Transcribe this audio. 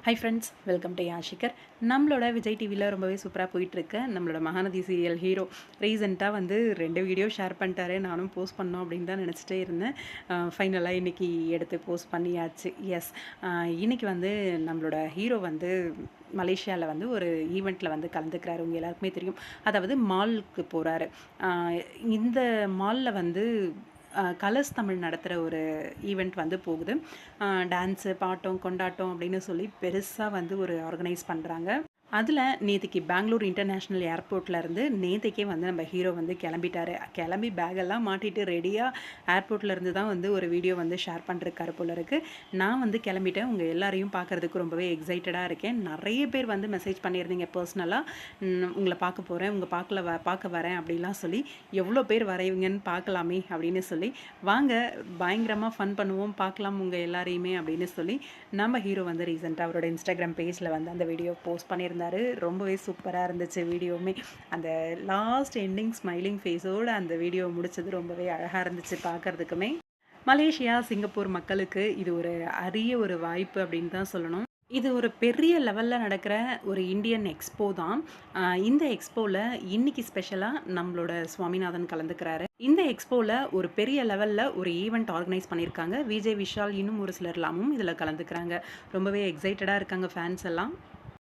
High friends, welcome to Yashikar. நம்மளோட விஜய் டிவியில் ரொம்பவே சூப்பராக போயிட்டுருக்கு நம்மளோட மகாநதி சீரியல் ஹீரோ ரீசெண்டாக வந்து 2 வீடியோ ஷேர் பண்ணிட்டாரு. நானும் போஸ்ட் பண்ணோம் அப்படின்னு தான் நினச்சிட்டே இருந்தேன். ஃபைனலாக இன்றைக்கி எடுத்து போஸ்ட் பண்ணியாச்சு. எஸ், இன்றைக்கி வந்து நம்மளோட ஹீரோ வந்து மலேசியாவில் வந்து ஒரு ஈவெண்ட்டில் வந்து கலந்துக்கிறாரு. உங்கள் எல்லாருக்குமே தெரியும். அதாவது மாலுக்கு போகிறாரு. இந்த மாலில் வந்து கலர்ஸ் தமிழ் நடத்துகிற ஒரு ஈவெண்ட் வந்து போகுது. டான்ஸு, பாட்டம், கொண்டாட்டம் அப்படின்னு சொல்லி பெருசாக வந்து ஒரு ஆர்கனைஸ் பண்ணுறாங்க. அதில் நேற்றுக்கு பெங்களூர் இன்டர்நேஷ்னல் ஏர்போர்ட்லேருந்து நேற்றுக்கே வந்து நம்ம ஹீரோ வந்து கிளம்பிட்டார். கிளம்பி பேகெல்லாம் மாட்டிட்டு ரெடியாக ஏர்போர்ட்லேருந்து தான் வந்து ஒரு வீடியோ வந்து ஷேர் பண்ணிருக்காரு போல இருக்குது. நான் வந்து கிளம்பிட்டேன். உங்கள் எல்லாரையும் பார்க்குறதுக்கு ரொம்பவே எக்ஸைட்டடாக இருக்கேன். நிறைய பேர் வந்து மெசேஜ் பண்ணியிருந்தீங்க பர்சனலாக, உங்களை பார்க்க போகிறேன், உங்கள் பார்க்க வரேன் அப்படிலாம் சொல்லி. எவ்வளோ பேர் வரைவீங்கன்னு பார்க்கலாமே அப்படின்னு சொல்லி, வாங்க பயங்கரமாக ஃபன் பண்ணுவோம், பார்க்கலாம் உங்கள் எல்லாரையுமே அப்படின்னு சொல்லி நம்ம ஹீரோ வந்து ரீசெண்டாக அவரோட இன்ஸ்டாகிராம் பேஜில் வந்து அந்த வீடியோ போஸ்ட் பண்ணியிருந்தார். ரொம்பவே சூப்பராக இருந்துச்சு வீடியோவுமே. அந்த லாஸ்ட் எண்டிங் ஸ்மைலிங் ஃபேஸோடு அந்த வீடியோ முடிச்சது ரொம்பவே அழகாக இருந்துச்சு பார்க்குறதுக்குமே. மலேசியா, சிங்கப்பூர் மக்களுக்கு இது ஒரு அரிய ஒரு வாய்ப்பு அப்படின்னு தான் சொல்லணும். இது ஒரு பெரிய லெவலில் நடக்கிற ஒரு இந்தியன் எக்ஸ்போ தான். இந்த எக்ஸ்போவில் இன்னைக்கு ஸ்பெஷலாக நம்மளோட சுவாமிநாதன் கலந்துக்கிறாரு. இந்த எக்ஸ்போவில் ஒரு பெரிய லெவலில் ஒரு ஈவெண்ட் ஆர்கனைஸ் பண்ணியிருக்காங்க. விஜய் விஷால் இன்னும் ஒரு சிலர்லாமும் இதில் கலந்துக்கிறாங்க. ரொம்பவே எக்ஸைட்டடாக இருக்காங்க ஃபேன்ஸ் எல்லாம்.